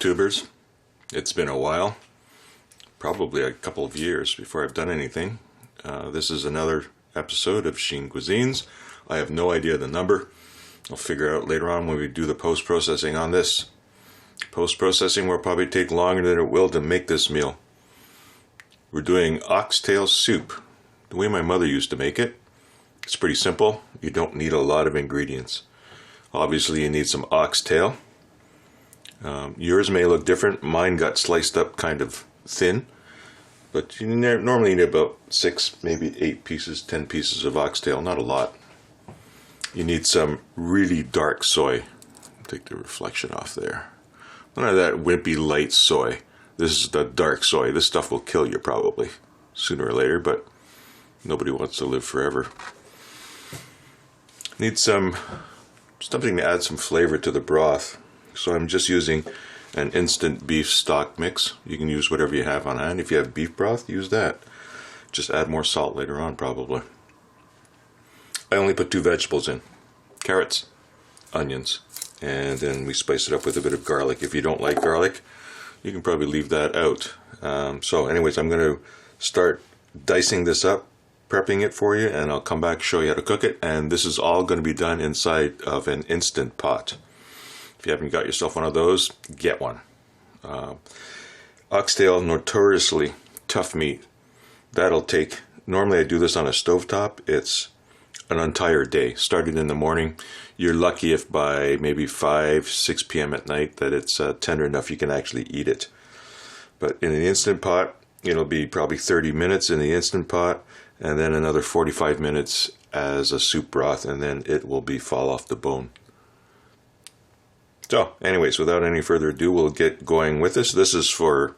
YouTubers. It's been a while, probably a couple of years before I've done anything. This is another episode of Sheen Cuisines. I have no idea the number. I'll figure out later on when we do the post-processing on this. Post-processing will probably take longer than it will to make this meal. We're doing oxtail soup, the way my mother used to make it. It's pretty simple. You don't need a lot of ingredients. Obviously you need some oxtail. Yours may look different. Mine got sliced up kind of thin, but you normally need about 6, maybe 8 pieces, 10 pieces of oxtail, not a lot. You need some really dark soy. Take the reflection off there. None of that wimpy light soy. This is the dark soy. This stuff will kill you probably sooner or later, but nobody wants to live forever. Need something to add some flavor to the broth. So I'm just using an instant beef stock mix. You can use whatever you have on hand. If you have beef broth, use that. Just add more salt later on probably. I only put 2 vegetables in. Carrots, onions, and then we spice it up with a bit of garlic. If you don't like garlic, you can probably leave that out. So anyways, I'm going to start dicing this up, prepping it for you, and I'll come back show you how to cook it. And this is all going to be done inside of an Instant Pot. If you haven't got yourself one of those, get one. Oxtail, notoriously tough meat. That'll take, normally I do this on a stovetop. It's an entire day. Started in the morning. You're lucky if by maybe 5, 6 p.m. at night that it's tender enough you can actually eat it. But in an Instant Pot, it'll be probably 30 minutes in the Instant Pot, and then another 45 minutes as a soup broth, and then it will be fall off the bone. So, anyways, without any further ado, we'll get going with this. This is for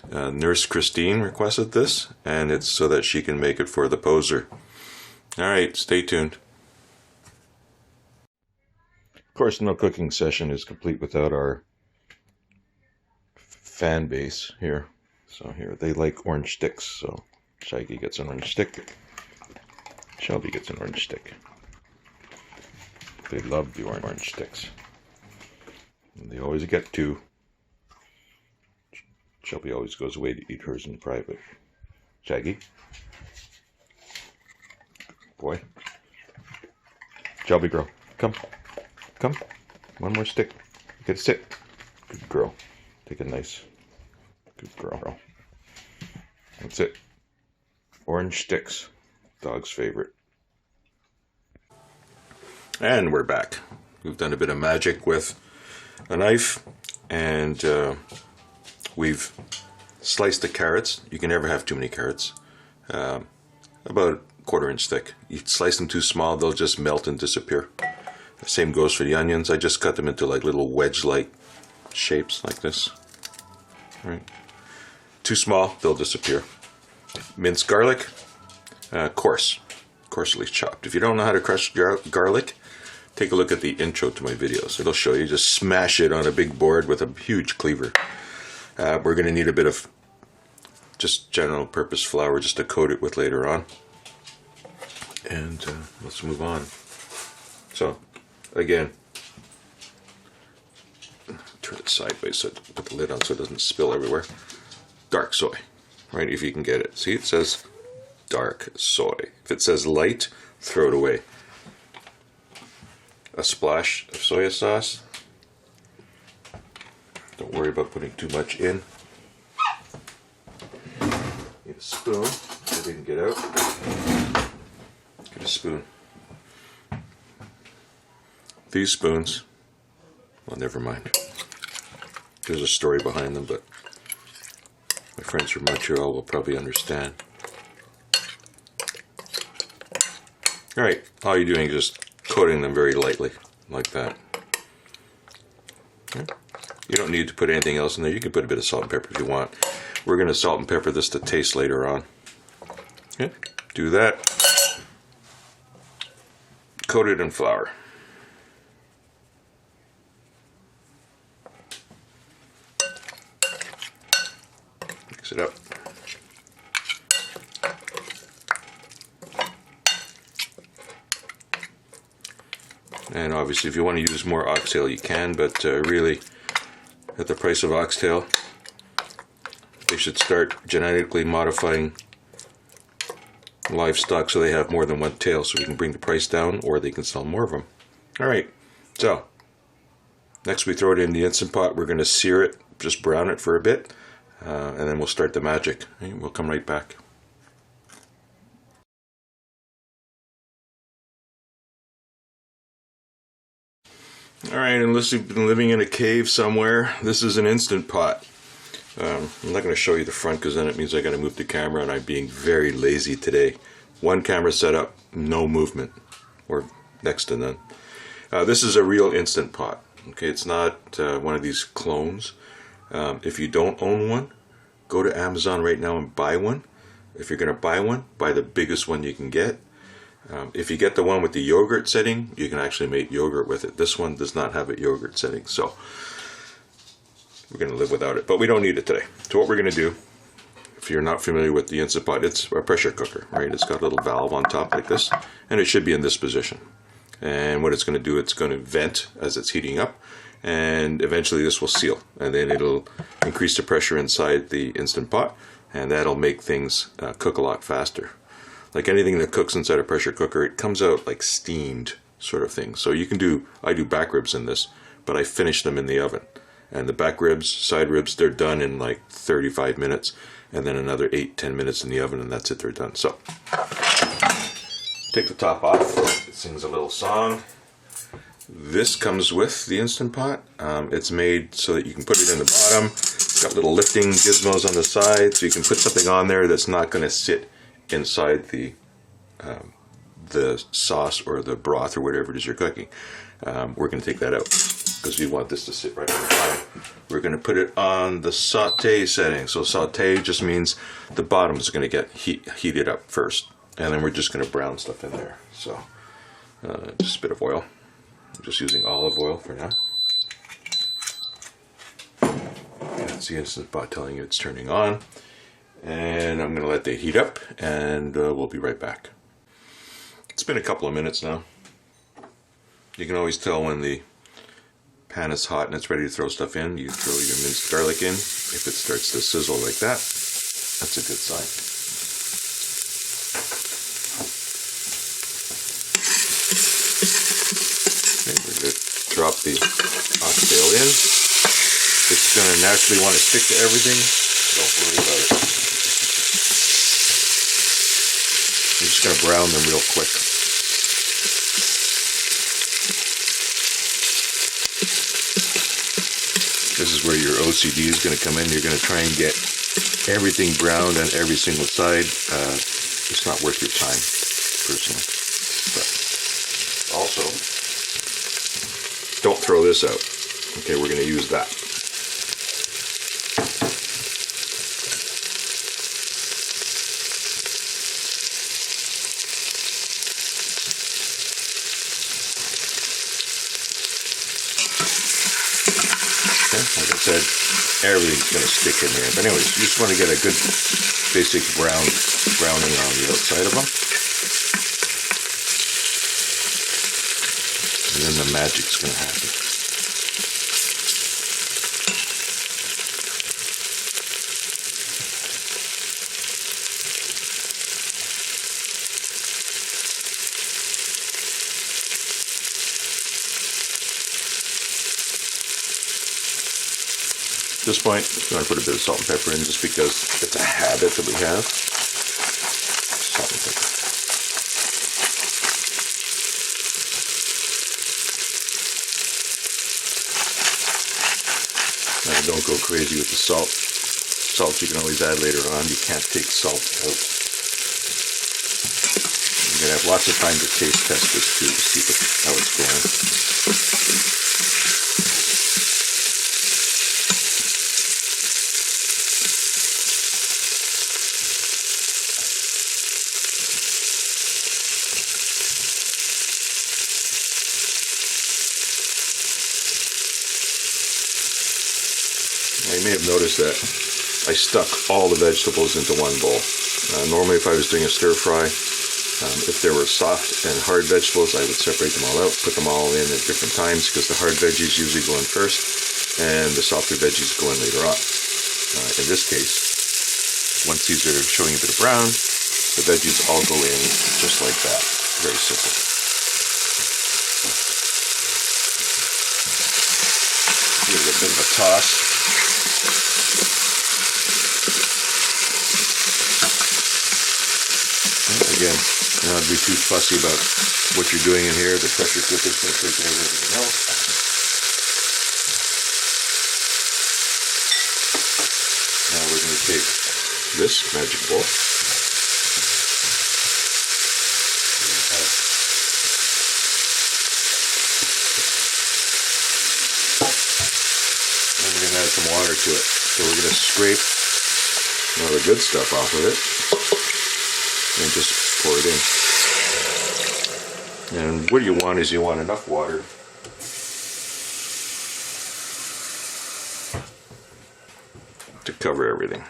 Nurse Christine requested this, and it's so that she can make it for the poser. Alright, stay tuned. Of course, no cooking session is complete without our fan base here. So here, they like orange sticks, so Shaggy gets an orange stick. Shelby gets an orange stick. They love the orange sticks. And they always get 2. Shelby always goes away to eat hers in private. Shaggy. Boy. Shelby girl. Come. Come. One more stick. Get a stick. Good girl. Take a nice. Good girl. That's it. Orange sticks. Dog's favorite. And we're back. We've done a bit of magic with a knife, and we've sliced the carrots. You can never have too many carrots. About a 1/4 inch thick. You slice them too small, they'll just melt and disappear. The same goes for the onions. I just cut them into like little wedge-like shapes like this. All right. Too small, they'll disappear. Minced garlic, coarsely chopped. If you don't know how to crush garlic, take a look at the intro to my videos. It'll show you. Just smash it on a big board with a huge cleaver. We're going to need a bit of just general purpose flour just to coat it with later on. And let's move on. So, again, turn it sideways so put the lid on so it doesn't spill everywhere. Dark soy, right? If you can get it. See, it says dark soy. If it says light, throw it away. A splash of soy sauce. Don't worry about putting too much in. Need a spoon. It didn't get out. Get a spoon. These spoons, well, never mind. There's a story behind them, but my friends from Montreal will probably understand. Alright, all you're doing is just coating them very lightly, like that. Okay. You don't need to put anything else in there. You can put a bit of salt and pepper if you want. We're going to salt and pepper this to taste later on. Okay. Do that. Coat it in flour. Mix it up. And obviously if you want to use more oxtail you can, but really at the price of oxtail, they should start genetically modifying livestock so they have more than one tail, so we can bring the price down, or they can sell more of them. Alright, so next we throw it in the Instant Pot. We're going to sear it, just brown it for a bit, and then we'll start the magic. We'll come right back. Alright, unless you've been living in a cave somewhere, this is an Instant Pot. I'm not going to show you the front because then it means I got to move the camera, and I'm being very lazy today. One camera setup, no movement, or next to none. This is a real Instant Pot. Okay, it's not one of these clones. If you don't own one, go to Amazon right now and buy one. If you're going to buy one, buy the biggest one you can get. If you get the one with the yogurt setting, you can actually make yogurt with it. This one does not have a yogurt setting, so we're going to live without it. But we don't need it today. So what we're going to do, if you're not familiar with the Instant Pot, it's a pressure cooker, right? It's got a little valve on top like this, and it should be in this position. And what it's going to do, it's going to vent as it's heating up, and eventually this will seal, and then it'll increase the pressure inside the Instant Pot, and that'll make things cook a lot faster. Like anything that cooks inside a pressure cooker, it comes out like steamed sort of thing. So you can do, I do back ribs in this, but I finish them in the oven. And the back ribs, side ribs, they're done in like 35 minutes, and then another 8-10 minutes in the oven, and that's it, they're done. So take the top off. It sings a little song. This comes with the Instant Pot. It's made so that you can put it in the bottom. It's got little lifting gizmos on the side, so you can put something on there that's not going to sit inside the sauce or the broth or whatever it is you're cooking. We're going to take that out because we want this to sit right on the bottom. We're going to put it on the saute setting. So saute just means the bottom is going to get heated up first, and then we're just going to brown stuff in there. So just a bit of oil. I'm just using olive oil for now. That's the Instant Pot telling you it's turning on. And I'm going to let that heat up, and we'll be right back. It's been a couple of minutes now. You can always tell when the pan is hot and it's ready to throw stuff in. You throw your minced garlic in. If it starts to sizzle like that, that's a good sign. Okay, we're going to drop the oxtail in. It's going to naturally want to stick to everything. Don't worry about it. I'm just going to brown them real quick. This is where your OCD is going to come in. You're going to try and get everything browned on every single side. It's not worth your time, personally. But also, don't throw this out. Okay, we're going to use that. Like I said, everything's going to stick in there. But anyways, you just want to get a good basic browning on the outside of them. And then the magic's going to happen. At this point, I'm going to put a bit of salt and pepper in just because it's a habit that we have. Salt and pepper. Now, don't go crazy with the salt. Salt you can always add later on. You can't take salt out. You're going to have lots of time to taste test this too to see how it's going. You may have noticed that I stuck all the vegetables into one bowl. Normally if I was doing a stir fry, if there were soft and hard vegetables, I would separate them all out, put them all in at different times because the hard veggies usually go in first. and the softer veggies go in later on. In this case, once these are showing a bit of brown, the veggies all go in just like that. Very simple. Give it a bit of a toss. And again, not be too fussy about what you're doing in here. The pressure cooker's going to take care of everything else. Now we're going to take this magic bowl. And we're going to add some water to it. So we're going to scrape all the good stuff off of it and just pour it in. And what you want is you want enough water to cover everything.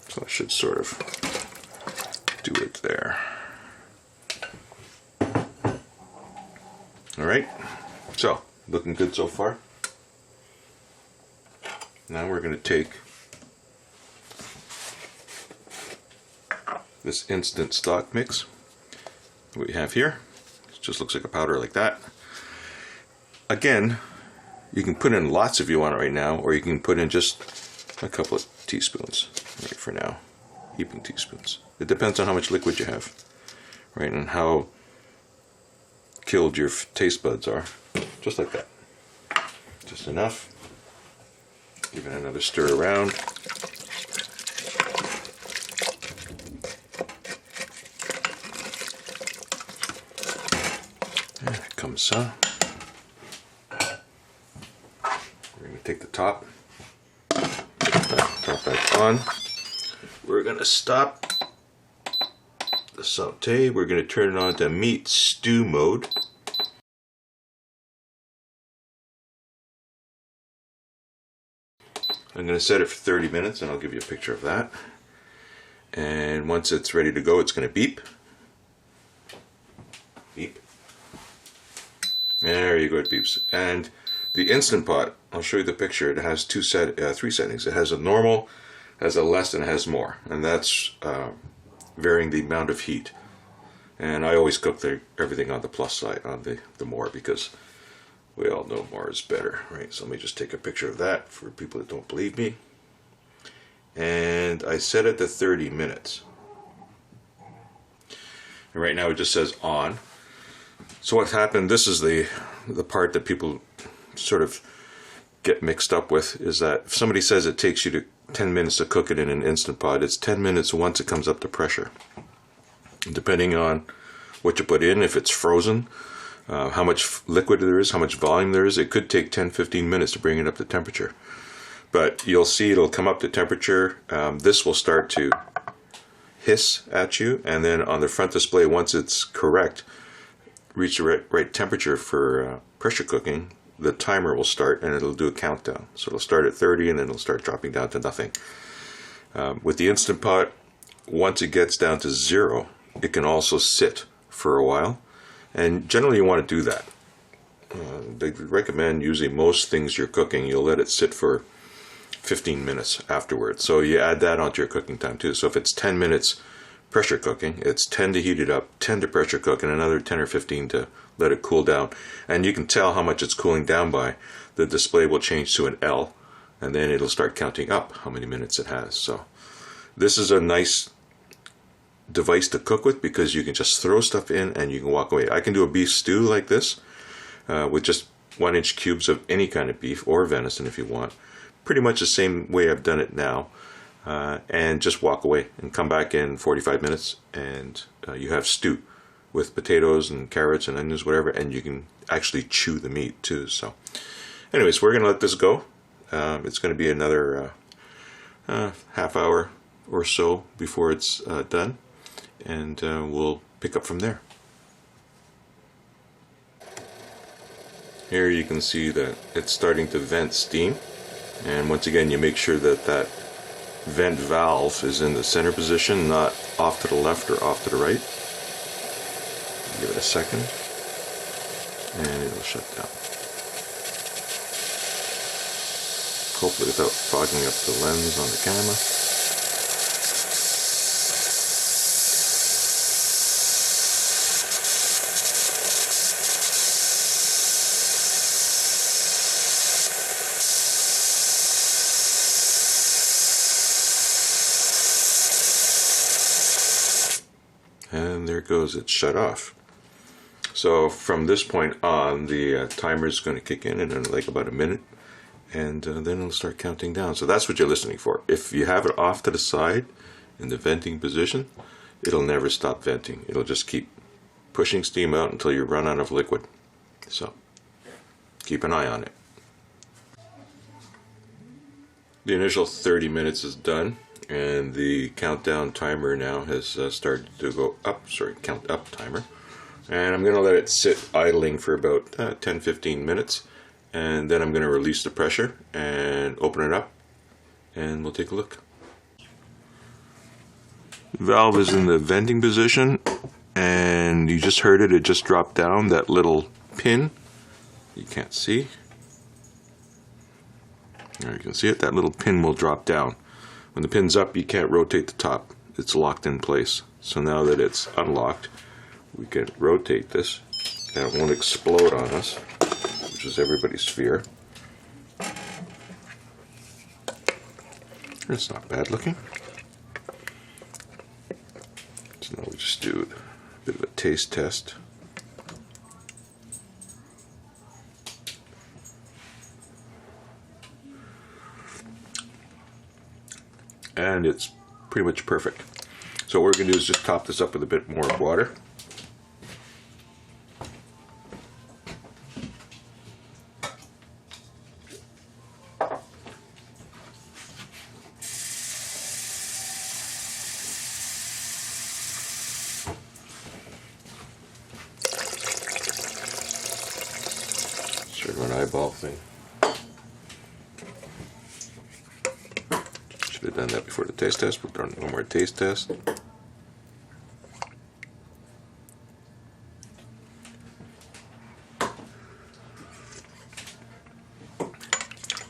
So I should sort of do it there. Alright, so looking good so far. Now we're going to take this instant stock mix that we have here. It just looks like a powder like that. Again, you can put in lots if you want it right now, or you can put in just a couple of teaspoons right for now, heaping teaspoons. It depends on how much liquid you have, right, and how killed your taste buds are. Just like that. Just enough. Give it another stir around. There it comes some. We're going to take the top, top back on. We're going to stop the saute. We're going to turn it on to meat stew mode. I'm going to set it for 30 minutes and I'll give you a picture of that. And once it's ready to go, it's going to beep. Beep. There you go, it beeps. And the Instant Pot, I'll show you the picture. It has three settings. It has a normal, has a less, and it has more. And that's varying the amount of heat. And I always cook everything on the plus side, on the more, because we all know more is better, right? So let me just take a picture of that for people that don't believe me. And I set it to 30 minutes. And right now it just says on. So what happened, this is the part that people sort of get mixed up with, is that if somebody says it takes you to 10 minutes to cook it in an Instant Pot, it's 10 minutes once it comes up to pressure. Depending on what you put in, if it's frozen, how much liquid there is, how much volume there is, it could take 10-15 minutes to bring it up to temperature. But you'll see it'll come up to temperature. This will start to hiss at you, and then on the front display, once it's correct, reach the right temperature for pressure cooking, the timer will start and it'll do a countdown. So it'll start at 30 and then it'll start dropping down to nothing. With the Instant Pot, once it gets down to 0, it can also sit for a while. And generally you want to do that. They recommend usually most things you're cooking, you'll let it sit for 15 minutes afterwards. So you add that onto your cooking time too. So if it's 10 minutes pressure cooking, it's 10 to heat it up, 10 to pressure cook, and another 10 or 15 to let it cool down. And you can tell how much it's cooling down by. The display will change to an L, and then it'll start counting up how many minutes it has. So this is a nice device to cook with, because you can just throw stuff in and you can walk away. I can do a beef stew like this with just 1-inch cubes of any kind of beef, or venison if you want. Pretty much the same way I've done it now, and just walk away and come back in 45 minutes and you have stew with potatoes and carrots and onions, whatever, and you can actually chew the meat too. So anyways, we're going to let this go. It's going to be another half hour or so before it's done, and we'll pick up from there. Here you can see that it's starting to vent steam, and once again you make sure that that vent valve is in the center position, not off to the left or off to the right. Give it a second and it'll shut down. hopefully without fogging up the lens on the camera. And there it goes, it's shut off. So from this point on, the timer is going to kick in like about a minute, and then it'll start counting down. So that's what you're listening for. If you have it off to the side in the venting position, it'll never stop venting. It'll just keep pushing steam out until you run out of liquid. So keep an eye on it. The initial 30 minutes is done, and the countdown timer now has started to go up. Sorry, count up timer. And I'm going to let it sit idling for about 10-15 minutes, and then I'm going to release the pressure and open it up, and we'll take a look. The valve is in the venting position, and you just heard it, it just dropped down. That little pin, you can't see. There you can see it, that little pin will drop down. When the pin's up, you can't rotate the top. It's locked in place. So now that it's unlocked, we can rotate this and it won't explode on us, which is everybody's fear. It's not bad looking. So now we just do a bit of a taste test. And it's pretty much perfect. So what we're going to do is just top this up with a bit more water. Sort of an eyeball thing. Should have done that before the taste test. We've done one more taste test.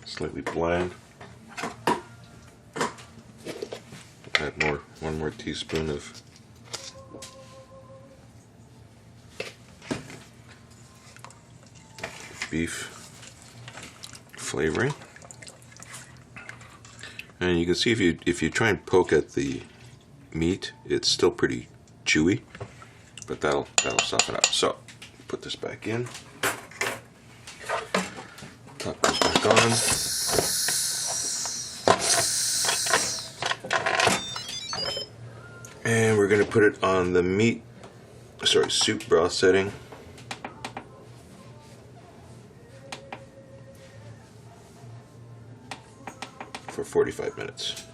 Slightly bland. Add one more teaspoon of beef flavoring. And you can see if you try and poke at the meat, it's still pretty chewy, but that'll soften up. So put this back in. Top goes back on. And we're going to put it on the soup broth setting. For 45 minutes.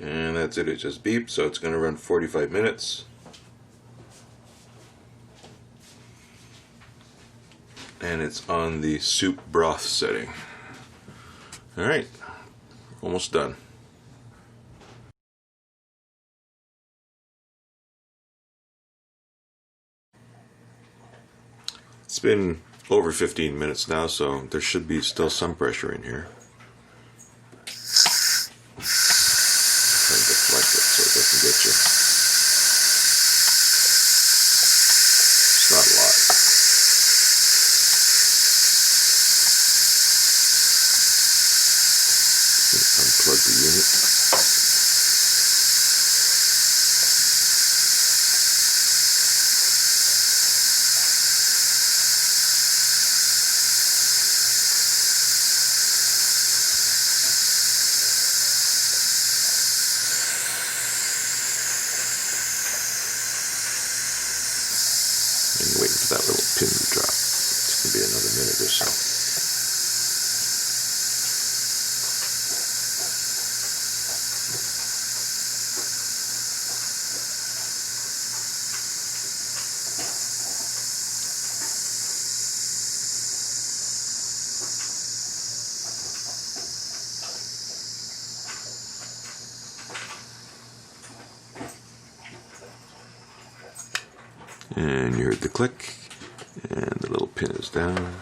And that's it, it just beeped, so it's going to run 45 minutes. And it's on the soup broth setting. Alright, almost done. It's been over 15 minutes now, so there should be still some pressure in here. Try and deflect it so it doesn't get you. It's not a lot. Unplug the unit. And waiting for that little pin to drop. It's going to be another minute or so. And you heard the click, and the little pin is down.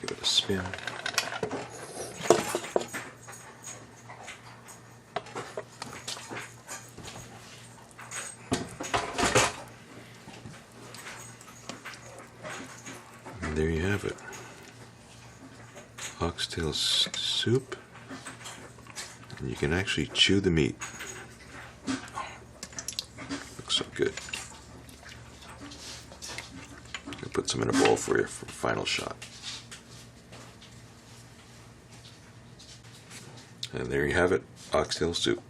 Give it a spin. And there you have it. Oxtail soup. And you can actually chew the meat. Looks so good. I'll put some in a bowl for you for a final shot. And there you have it, oxtail soup.